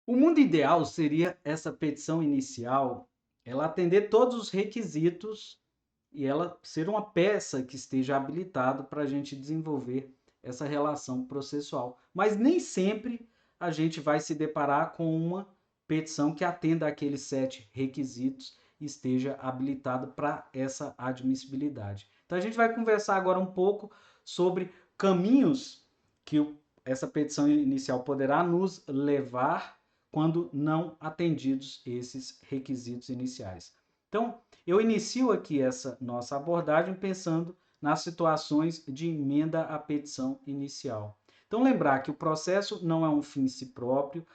O mundo ideal seria essa petição inicial, ela atender todos os requisitos e ela ser uma peça que esteja habilitada para a gente desenvolver essa relação processual. Mas nem sempre a gente vai se deparar com uma petição que atenda aqueles 7 requisitos e esteja habilitada para essa admissibilidade. Então a gente vai conversar agora um pouco sobre caminhos que essa petição inicial poderá nos levar quando não atendidos esses requisitos iniciais. Então, eu inicio aqui essa nossa abordagem pensando nas situações de emenda à petição inicial. Então, lembrar que o processo não é um fim em si próprio,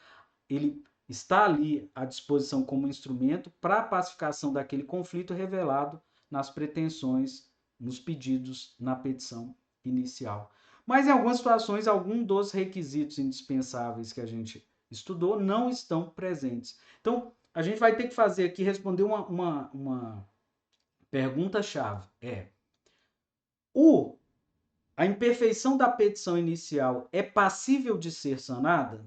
ele está ali à disposição como instrumento para a pacificação daquele conflito revelado nas pretensões, nos pedidos, na petição inicial. Mas em algumas situações, algum dos requisitos indispensáveis que a gente estudou não estão presentes. Então, a gente vai ter que fazer aqui, responder uma pergunta-chave. O, a imperfeição da petição inicial é passível de ser sanada?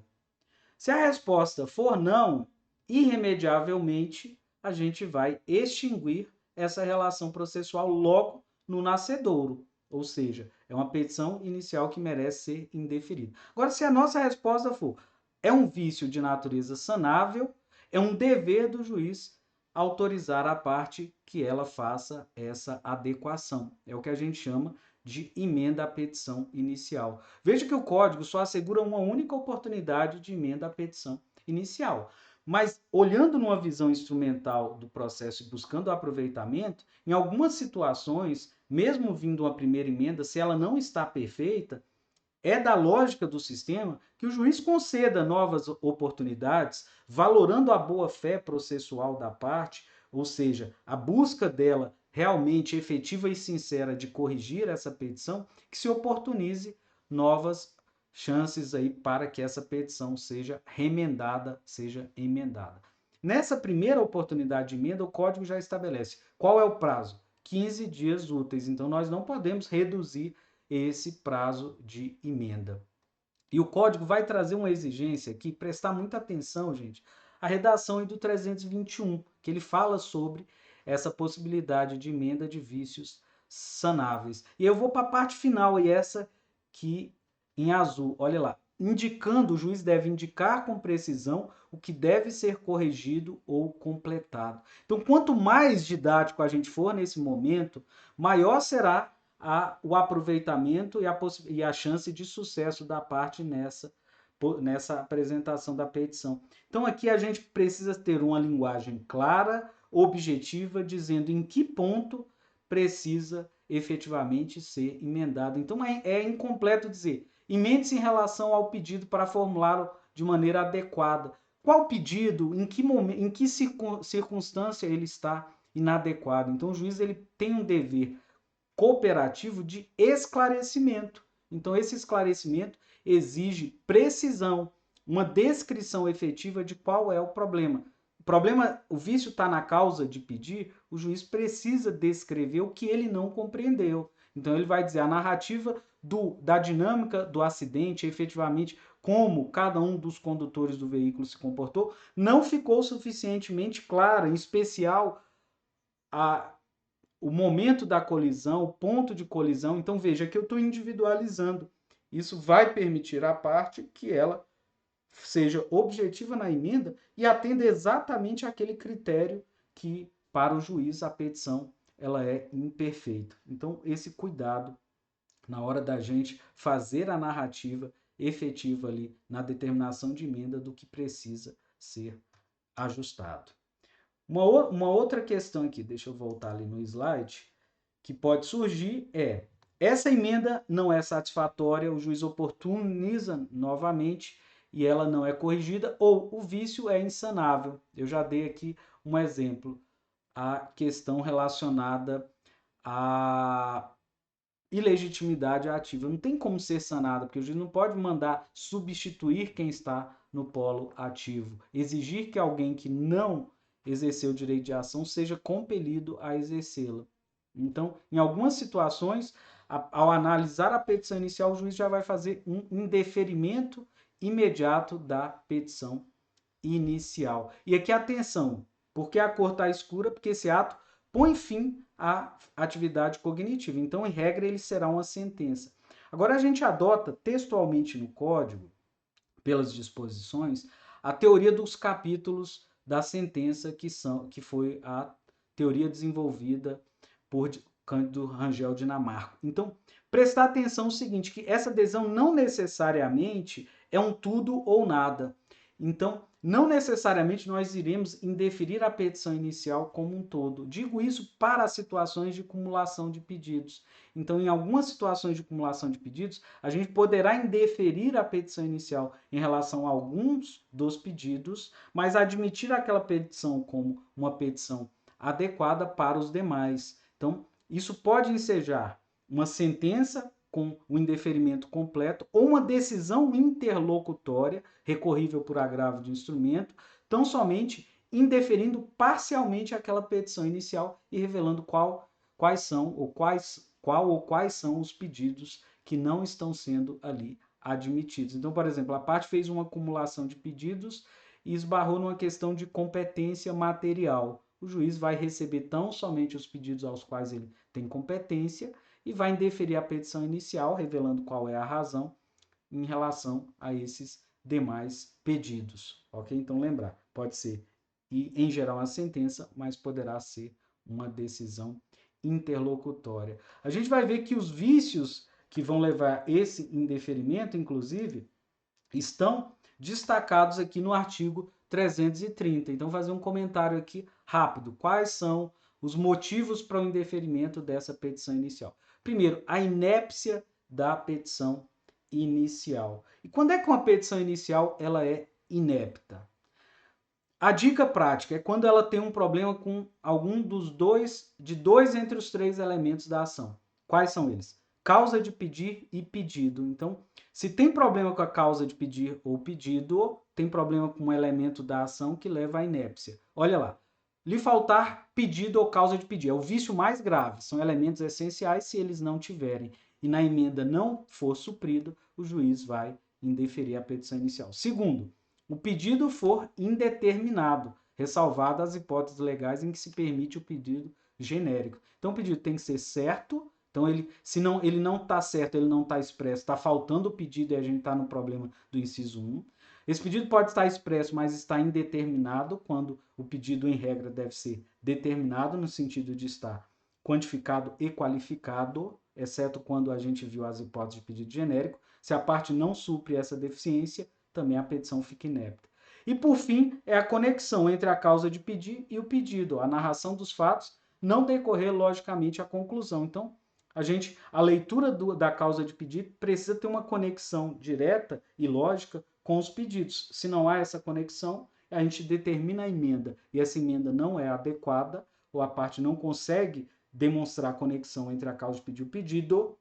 Se a resposta for não, irremediavelmente a gente vai extinguir essa relação processual logo no nascedouro, ou seja, é uma petição inicial que merece ser indeferida. Agora, se a nossa resposta for é um vício de natureza sanável, é um dever do juiz autorizar a parte que ela faça essa adequação. É o que a gente chama de emenda à petição inicial. Veja que o Código só assegura uma única oportunidade de emenda à petição inicial. Mas, olhando numa visão instrumental do processo e buscando o aproveitamento, em algumas situações, mesmo vindo uma primeira emenda, se ela não está perfeita, é da lógica do sistema que o juiz conceda novas oportunidades, valorando a boa-fé processual da parte, ou seja, a busca dela realmente efetiva e sincera de corrigir essa petição, que se oportunize novas chances aí para que essa petição seja remendada, seja emendada. Nessa primeira oportunidade de emenda, o Código já estabelece qual é o prazo: 15 dias úteis. Então, nós não podemos reduzir esse prazo de emenda. E o código vai trazer uma exigência aqui, prestar muita atenção, gente, a redação do 321, que ele fala sobre essa possibilidade de emenda de vícios sanáveis. E eu vou para a parte final, e essa que em azul, olha lá, indicando, o juiz deve indicar com precisão o que deve ser corrigido ou completado. Então, quanto mais didático a gente for nesse momento, maior será o aproveitamento e a chance de sucesso da parte nessa apresentação da petição. Então, aqui a gente precisa ter uma linguagem clara, objetiva, dizendo em que ponto precisa efetivamente ser emendado. Então, é incompleto dizer emende-se em relação ao pedido para formular de maneira adequada. Qual pedido, em que momento, em que circunstância ele está inadequado? Então, o juiz ele tem um dever cooperativo de esclarecimento. Então, esse esclarecimento exige precisão, uma descrição efetiva de qual é o problema. O problema, o vício está na causa de pedir, o juiz precisa descrever o que ele não compreendeu. Então, ele vai dizer a narrativa da dinâmica do acidente, efetivamente, como cada um dos condutores do veículo se comportou, não ficou suficientemente clara, em especial a o momento da colisão, o ponto de colisão. Então veja que eu estou individualizando. Isso vai permitir à parte que ela seja objetiva na emenda e atenda exatamente aquele critério que, para o juiz, a petição ela é imperfeita. Então, esse cuidado na hora da gente fazer a narrativa efetiva ali na determinação de emenda do que precisa ser ajustado. Uma outra questão aqui, deixa eu voltar ali no slide, que pode surgir essa emenda não é satisfatória, o juiz oportuniza novamente e ela não é corrigida, ou o vício é insanável. Eu já dei aqui um exemplo, a questão relacionada à ilegitimidade ativa. Não tem como ser sanada, porque o juiz não pode mandar substituir quem está no polo ativo, exigir que alguém que não exerceu o direito de ação seja compelido a exercê-la. Então, em algumas situações, ao analisar a petição inicial, o juiz já vai fazer um indeferimento imediato da petição inicial. E aqui atenção, porque a cor está escura? Porque esse ato põe fim à atividade cognitiva. Então, em regra, ele será uma sentença. Agora, a gente adota textualmente no código, pelas disposições, a teoria dos capítulos da sentença, que foi a teoria desenvolvida por Cândido Rangel Dinamarca. Então, prestar atenção no seguinte, que essa adesão não necessariamente é um tudo ou nada. Então, não necessariamente nós iremos indeferir a petição inicial como um todo. Digo isso para as situações de cumulação de pedidos. Então, em algumas situações de cumulação de pedidos, a gente poderá indeferir a petição inicial em relação a alguns dos pedidos, mas admitir aquela petição como uma petição adequada para os demais. Então, isso pode ensejar uma sentença com o indeferimento completo ou uma decisão interlocutória recorrível por agravo de instrumento, tão somente indeferindo parcialmente aquela petição inicial e revelando quais são os pedidos que não estão sendo ali admitidos. Então, por exemplo, a parte fez uma acumulação de pedidos e esbarrou numa questão de competência material. O juiz vai receber tão somente os pedidos aos quais ele tem competência e vai indeferir a petição inicial, revelando qual é a razão em relação a esses demais pedidos. Ok? Então, lembrar, pode ser, e em geral, uma sentença, mas poderá ser uma decisão interlocutória. A gente vai ver que os vícios que vão levar esse indeferimento, inclusive, estão destacados aqui no artigo 330. Então, vou fazer um comentário aqui rápido. Quais são os motivos para o indeferimento dessa petição inicial? Primeiro, a inépcia da petição inicial. E quando é que uma petição inicial ela é inepta? A dica prática é quando ela tem um problema com algum de dois entre os três elementos da ação. Quais são eles? Causa de pedir e pedido. Então, se tem problema com a causa de pedir ou pedido, tem problema com um elemento da ação que leva à inépcia. Olha lá. Lhe faltar pedido ou causa de pedir. É o vício mais grave. São elementos essenciais. Se eles não tiverem e na emenda não for suprido, o juiz vai indeferir a petição inicial. Segundo, o pedido for indeterminado, ressalvado as hipóteses legais em que se permite o pedido genérico. Então, o pedido tem que ser certo. Então, se não, ele não está certo, ele não está expresso, está faltando o pedido e a gente está no problema do inciso 1. Esse pedido pode estar expresso, mas está indeterminado, quando o pedido, em regra, deve ser determinado, no sentido de estar quantificado e qualificado, exceto quando a gente viu as hipóteses de pedido genérico. Se a parte não supre essa deficiência, também a petição fica inepta. E, por fim, é a conexão entre a causa de pedir e o pedido, a narração dos fatos não decorrer logicamente à conclusão. Então, a leitura da causa de pedido precisa ter uma conexão direta e lógica com os pedidos. Se não há essa conexão, a gente determina a emenda e essa emenda não é adequada ou a parte não consegue demonstrar a conexão entre a causa de pedir e o pedido,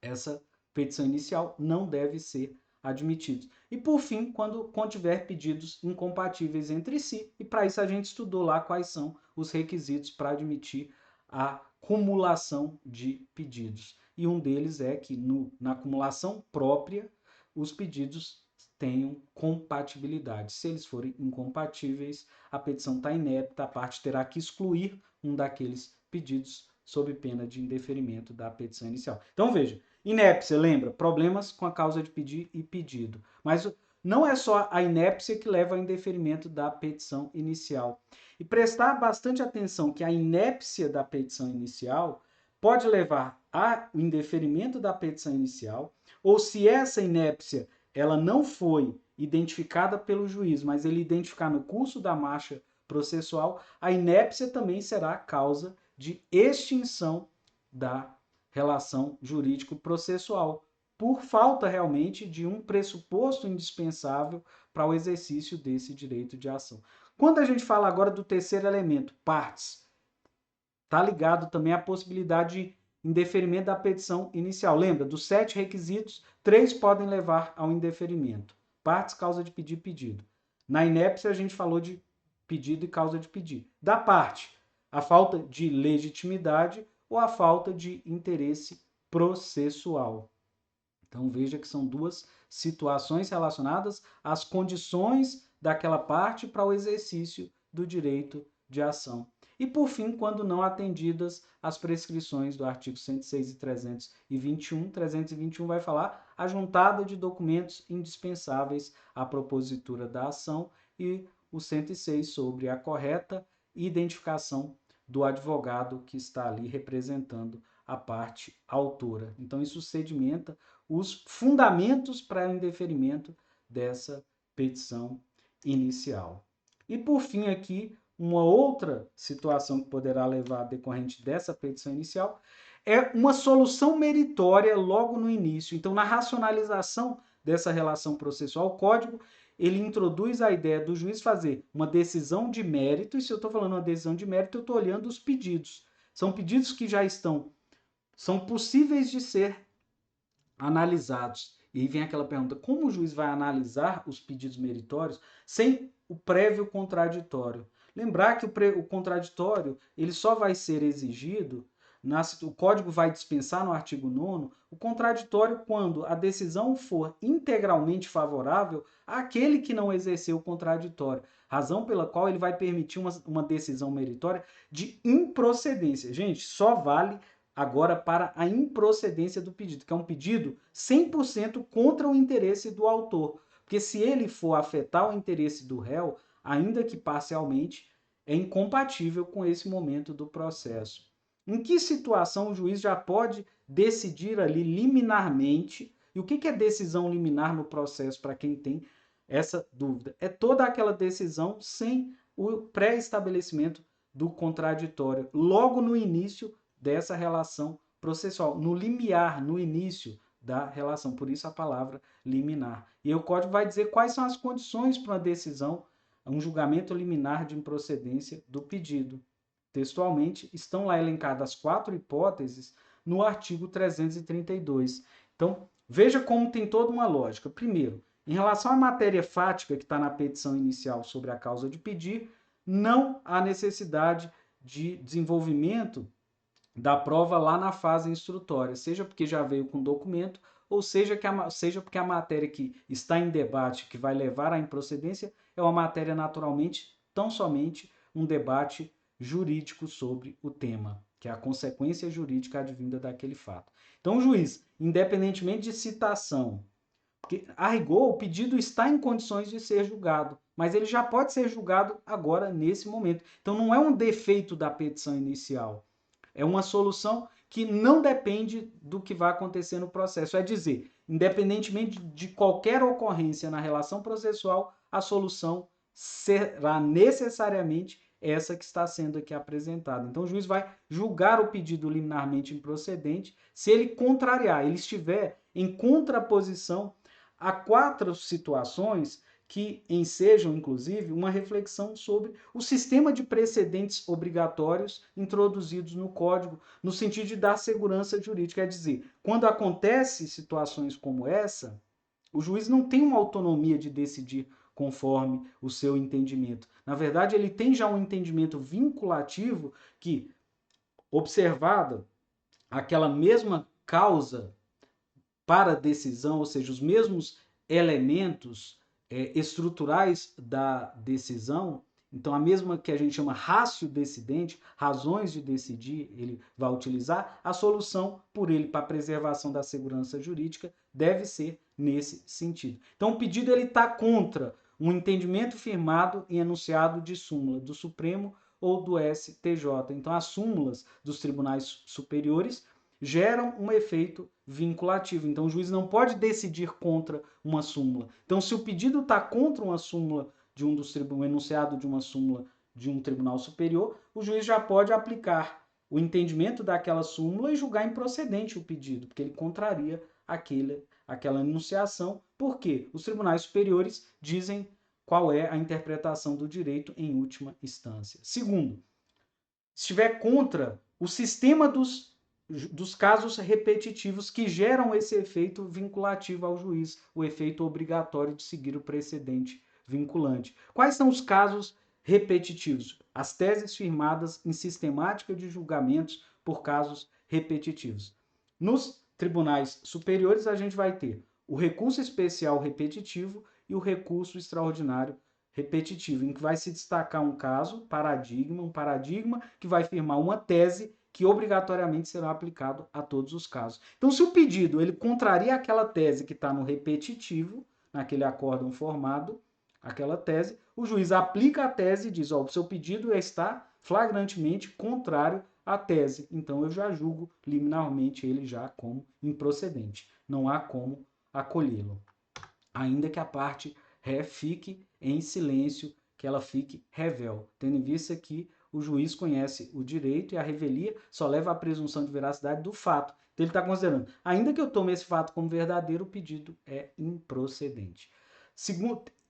essa petição inicial não deve ser admitida. E por fim, quando contiver pedidos incompatíveis entre si, e para isso a gente estudou lá quais são os requisitos para admitir a cumulação de pedidos. E um deles é que na acumulação própria, os pedidos tenham compatibilidade. Se eles forem incompatíveis, a petição está inepta, a parte terá que excluir um daqueles pedidos sob pena de indeferimento da petição inicial. Então veja, inépcia, lembra? Problemas com a causa de pedir e pedido. Mas não é só a inépcia que leva ao indeferimento da petição inicial. E prestar bastante atenção que a inépcia da petição inicial pode levar ao indeferimento da petição inicial, ou se essa inépcia ela não foi identificada pelo juiz, mas ele identificar no curso da marcha processual, a inépcia também será causa de extinção da relação jurídico-processual, por falta realmente de um pressuposto indispensável para o exercício desse direito de ação. Quando a gente fala agora do terceiro elemento, partes, está ligado também à possibilidade de indeferimento da petição inicial. Lembra, dos 7 requisitos, 3 podem levar ao indeferimento. Partes, causa de pedir, pedido. Na inépcia, a gente falou de pedido e causa de pedir. Da parte, a falta de legitimidade ou a falta de interesse processual. Então veja que são duas situações relacionadas às condições daquela parte para o exercício do direito de ação. E, por fim, quando não atendidas as prescrições do artigo 106 e 321, 321 vai falar a juntada de documentos indispensáveis à propositura da ação e o 106 sobre a correta identificação do advogado que está ali representando a parte autora. Então, isso sedimenta os fundamentos para o indeferimento dessa petição inicial. E, por fim, aqui, uma outra situação que poderá levar decorrente dessa petição inicial é uma solução meritória logo no início. Então, na racionalização dessa relação processual, o Código ele introduz a ideia do juiz fazer uma decisão de mérito, e se eu estou falando uma decisão de mérito, eu estou olhando os pedidos. São pedidos que já são possíveis de ser analisados. E aí vem aquela pergunta, como o juiz vai analisar os pedidos meritórios sem o prévio contraditório? Lembrar que o contraditório ele só vai ser exigido, o Código vai dispensar no artigo 9º, o contraditório quando a decisão for integralmente favorável àquele que não exerceu o contraditório, razão pela qual ele vai permitir uma decisão meritória de improcedência. Gente, só vale agora para a improcedência do pedido, que é um pedido 100% contra o interesse do autor. Porque se ele for afetar o interesse do réu, ainda que parcialmente, é incompatível com esse momento do processo. Em que situação o juiz já pode decidir ali liminarmente? E o que é decisão liminar no processo, para quem tem essa dúvida? É toda aquela decisão sem o pré-estabelecimento do contraditório, logo no início dessa relação processual, no limiar, no início da relação, por isso a palavra liminar. E aí o Código vai dizer quais são as condições para uma decisão, um julgamento liminar de improcedência do pedido. Textualmente, estão lá elencadas 4 hipóteses no artigo 332. Então, veja como tem toda uma lógica. Primeiro, em relação à matéria fática que está na petição inicial sobre a causa de pedir, não há necessidade de desenvolvimento da prova lá na fase instrutória, seja porque já veio com documento, ou seja porque a matéria que está em debate, que vai levar à improcedência, é uma matéria naturalmente, tão somente um debate jurídico sobre o tema, que é a consequência jurídica advinda daquele fato. Então, o juiz, independentemente de citação, porque a rigor o pedido está em condições de ser julgado, mas ele já pode ser julgado agora, nesse momento. Então, não é um defeito da petição inicial, é uma solução que não depende do que vai acontecer no processo. É dizer, independentemente de qualquer ocorrência na relação processual, a solução será necessariamente essa que está sendo aqui apresentada. Então, o juiz vai julgar o pedido liminarmente improcedente se ele contrariar, ele estiver em contraposição a 4 situações que ensejam, inclusive, uma reflexão sobre o sistema de precedentes obrigatórios introduzidos no Código, no sentido de dar segurança jurídica. Quer dizer, quando acontecem situações como essa, o juiz não tem uma autonomia de decidir conforme o seu entendimento. Na verdade, ele tem já um entendimento vinculativo que, observada aquela mesma causa para a decisão, ou seja, os mesmos elementos estruturais da decisão, então a mesma que a gente chama ratio decidente, razões de decidir, ele vai utilizar, a solução por ele para a preservação da segurança jurídica deve ser nesse sentido. Então o pedido ele está contra um entendimento firmado em enunciado de súmula do Supremo ou do STJ. Então as súmulas dos tribunais superiores geram um efeito vinculativo. Então, o juiz não pode decidir contra uma súmula. Então, se o pedido está contra uma súmula de um dos tribunos, um enunciado de uma súmula de um tribunal superior, o juiz já pode aplicar o entendimento daquela súmula e julgar improcedente o pedido, porque ele contraria aquela enunciação, porque os tribunais superiores dizem qual é a interpretação do direito em última instância. Segundo, se estiver contra o sistema dos casos repetitivos que geram esse efeito vinculativo ao juiz, o efeito obrigatório de seguir o precedente vinculante. Quais são os casos repetitivos? As teses firmadas em sistemática de julgamentos por casos repetitivos. Nos tribunais superiores, a gente vai ter o recurso especial repetitivo e o recurso extraordinário repetitivo, em que vai se destacar um caso, um paradigma que vai firmar uma tese que obrigatoriamente será aplicado a todos os casos. Então, se o pedido ele contraria aquela tese que está no repetitivo, naquele acórdão formado, aquela tese, o juiz aplica a tese e diz, ó, o seu pedido está flagrantemente contrário à tese, então eu já julgo liminarmente ele já como improcedente. Não há como acolhê-lo. Ainda que a parte ré fique em silêncio, que ela fique revel, tendo em vista que o juiz conhece o direito e a revelia só leva à presunção de veracidade do fato. Então ele está considerando, ainda que eu tome esse fato como verdadeiro, o pedido é improcedente.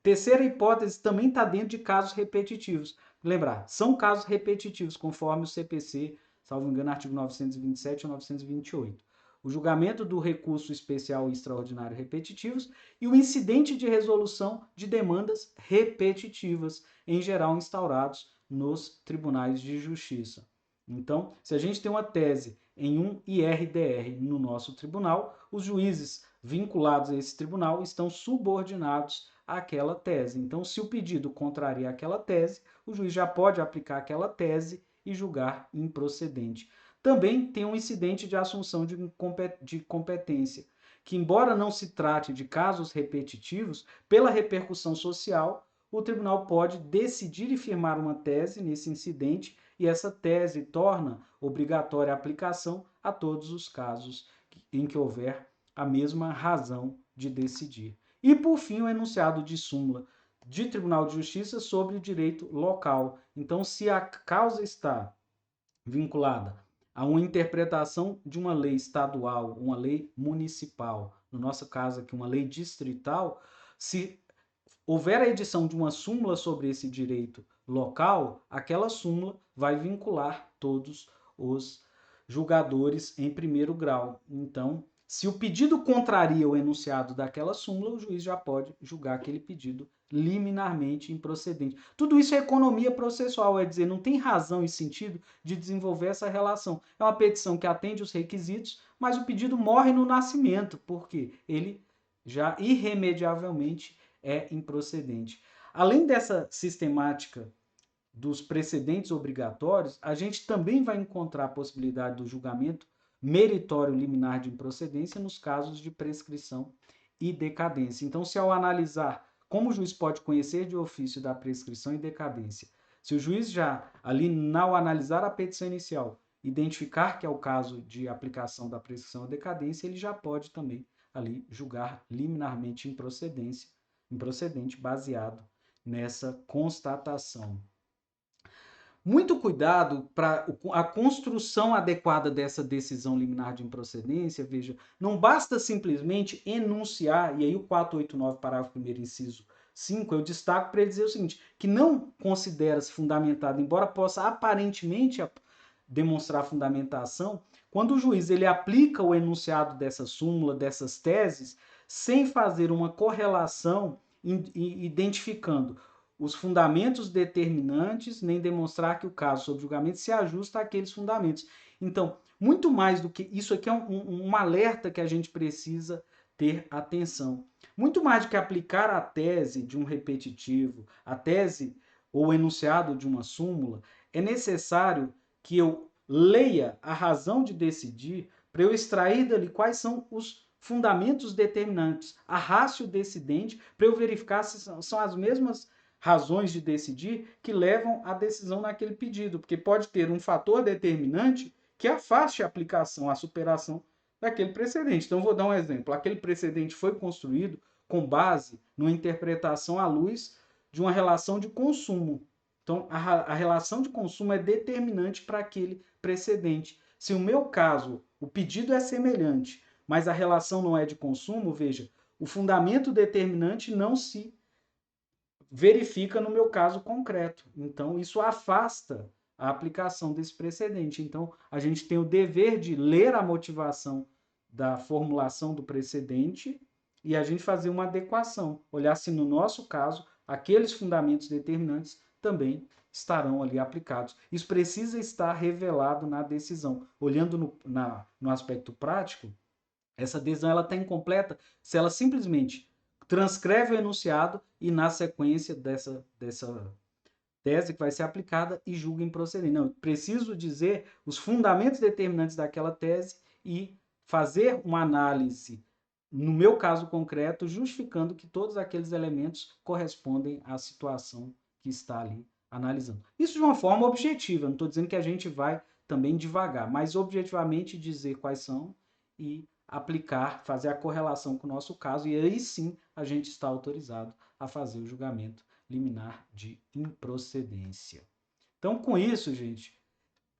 Terceira hipótese também está dentro de casos repetitivos. Lembrar, são casos repetitivos, conforme o CPC, salvo engano, artigo 927 ou 928. O julgamento do recurso especial e extraordinário repetitivos e o incidente de resolução de demandas repetitivas, em geral instaurados nos tribunais de justiça. Então, se a gente tem uma tese em um IRDR no nosso tribunal, os juízes vinculados a esse tribunal estão subordinados àquela tese. Então, se o pedido contraria aquela tese, o juiz já pode aplicar aquela tese e julgar improcedente. Também tem um incidente de assunção de competência, que embora não se trate de casos repetitivos, pela repercussão social, o tribunal pode decidir e firmar uma tese nesse incidente e essa tese torna obrigatória a aplicação a todos os casos em que houver a mesma razão de decidir. E, por fim, o enunciado de súmula de Tribunal de Justiça sobre o direito local. Então, se a causa está vinculada a uma interpretação de uma lei estadual, uma lei municipal, no nosso caso aqui, uma lei distrital, se houver a edição de uma súmula sobre esse direito local, aquela súmula vai vincular todos os julgadores em primeiro grau. Então, se o pedido contraria o enunciado daquela súmula, o juiz já pode julgar aquele pedido liminarmente improcedente. Tudo isso é economia processual, é dizer, não tem razão e sentido de desenvolver essa relação. É uma petição que atende os requisitos, mas o pedido morre no nascimento, porque ele já irremediavelmente é improcedente. Além dessa sistemática dos precedentes obrigatórios, a gente também vai encontrar a possibilidade do julgamento meritório liminar de improcedência nos casos de prescrição e decadência. Então, se ao analisar como o juiz pode conhecer de ofício da prescrição e decadência, se o juiz já, ali, ao analisar a petição inicial, identificar que é o caso de aplicação da prescrição ou decadência, ele já pode também ali julgar liminarmente improcedente baseado nessa constatação. Muito cuidado para a construção adequada dessa decisão liminar de improcedência. Veja, não basta simplesmente enunciar, e aí o 489, parágrafo 1º, inciso 5, eu destaco para ele dizer o seguinte, que não considera-se fundamentado, embora possa aparentemente demonstrar fundamentação, quando o juiz ele aplica o enunciado dessa súmula, dessas teses, sem fazer uma correlação identificando os fundamentos determinantes, nem demonstrar que o caso sob julgamento se ajusta àqueles fundamentos. Então, muito mais do que isso aqui é um alerta que a gente precisa ter atenção. Muito mais do que aplicar a tese de um repetitivo, a tese ou o enunciado de uma súmula, é necessário que eu leia a razão de decidir para eu extrair dali quais são os fundamentos determinantes, a ratio decidente, para eu verificar se são as mesmas razões de decidir que levam à decisão naquele pedido, porque pode ter um fator determinante que afaste a aplicação, a superação daquele precedente. Então, vou dar um exemplo. Aquele precedente foi construído com base numa interpretação à luz de uma relação de consumo. Então, a relação de consumo é determinante para aquele precedente. Se o meu caso, o pedido é semelhante, mas a relação não é de consumo, veja, o fundamento determinante não se verifica no meu caso concreto. Então, isso afasta a aplicação desse precedente. Então, a gente tem o dever de ler a motivação da formulação do precedente e a gente fazer uma adequação, olhar se no nosso caso aqueles fundamentos determinantes também estarão ali aplicados. Isso precisa estar revelado na decisão. Olhando no aspecto prático, essa decisão ela está incompleta se ela simplesmente transcreve o enunciado e na sequência dessa tese que vai ser aplicada e julga improcedente. Não, eu preciso dizer os fundamentos determinantes daquela tese e fazer uma análise, no meu caso concreto, justificando que todos aqueles elementos correspondem à situação que está ali analisando. Isso de uma forma objetiva, não estou dizendo que a gente vai também devagar, mas objetivamente dizer quais são e aplicar, fazer a correlação com o nosso caso, e aí sim a gente está autorizado a fazer o julgamento liminar de improcedência. Então, com isso, gente,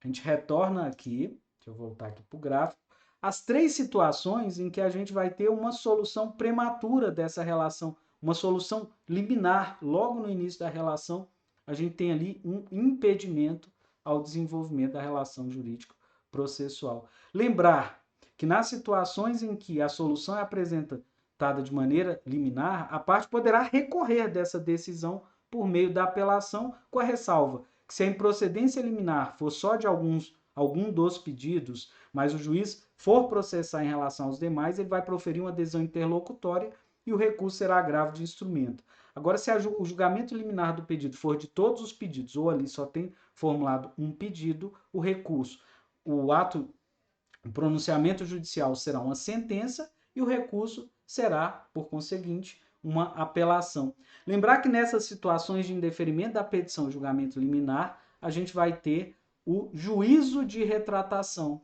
a gente retorna aqui, deixa eu voltar aqui para o gráfico, as 3 situações em que a gente vai ter uma solução prematura dessa relação, uma solução liminar. Logo no início da relação, a gente tem ali um impedimento ao desenvolvimento da relação jurídico-processual. Lembrar que nas situações em que a solução é apresentada de maneira liminar, a parte poderá recorrer dessa decisão por meio da apelação, com a ressalva que se a improcedência liminar for só de algum dos pedidos, mas o juiz for processar em relação aos demais, ele vai proferir uma decisão interlocutória e o recurso será agravo de instrumento. Agora, se o julgamento liminar do pedido for de todos os pedidos, ou ali só tem formulado um pedido, o recurso, o pronunciamento judicial será uma sentença e o recurso será, por conseguinte, uma apelação. Lembrar que nessas situações de indeferimento da petição de julgamento liminar, a gente vai ter o juízo de retratação.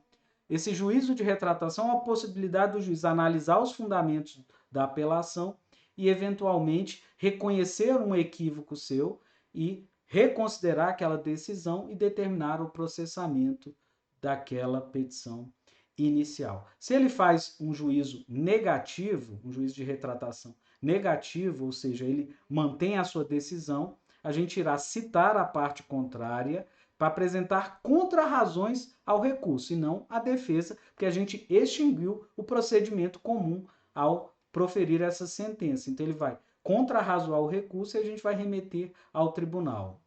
Esse juízo de retratação é a possibilidade do juiz analisar os fundamentos da apelação e, eventualmente, reconhecer um equívoco seu e reconsiderar aquela decisão e determinar o processamento daquela petição inicial. Se ele faz um juízo negativo, um juízo de retratação negativo, ou seja, ele mantém a sua decisão, a gente irá citar a parte contrária para apresentar contrarrazões ao recurso, e não a defesa, porque a gente extinguiu o procedimento comum ao proferir essa sentença. Então ele vai contrarrazoar o recurso e a gente vai remeter ao tribunal.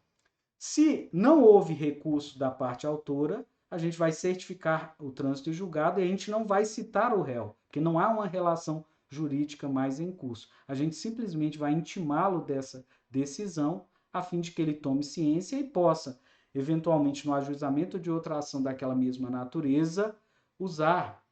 Se não houve recurso da parte autora, a gente vai certificar o trânsito julgado e a gente não vai citar o réu, porque não há uma relação jurídica mais em curso. A gente simplesmente vai intimá-lo dessa decisão a fim de que ele tome ciência e possa, eventualmente no ajuizamento de outra ação daquela mesma natureza, usar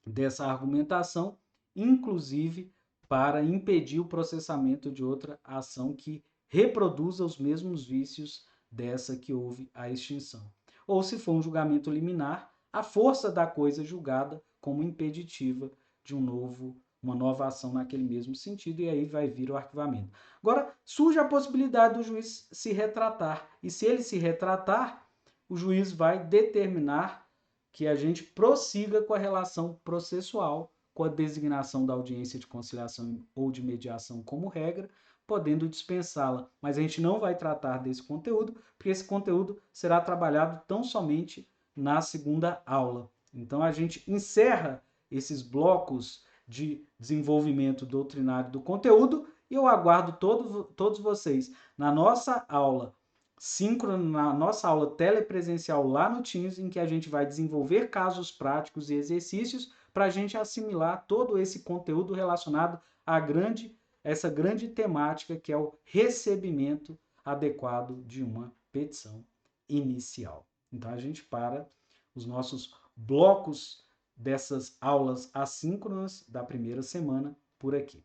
dessa argumentação, inclusive para impedir o processamento de outra ação que reproduza os mesmos vícios dessa que houve a extinção. Ou, se for um julgamento liminar, a força da coisa julgada como impeditiva de uma nova ação naquele mesmo sentido, e aí vai vir o arquivamento. Agora, surge a possibilidade do juiz se retratar, e se ele se retratar, o juiz vai determinar que a gente prossiga com a relação processual, com a designação da audiência de conciliação ou de mediação como regra, podendo dispensá-la. Mas a gente não vai tratar desse conteúdo, porque esse conteúdo será trabalhado tão somente na segunda aula. Então a gente encerra esses blocos de desenvolvimento doutrinário do conteúdo e eu aguardo todos vocês na nossa aula síncrona, na nossa aula telepresencial lá no Teams, em que a gente vai desenvolver casos práticos e exercícios para a gente assimilar todo esse conteúdo relacionado à essa grande temática que é o recebimento adequado de uma petição inicial. Então a gente para os nossos blocos dessas aulas assíncronas da primeira semana por aqui.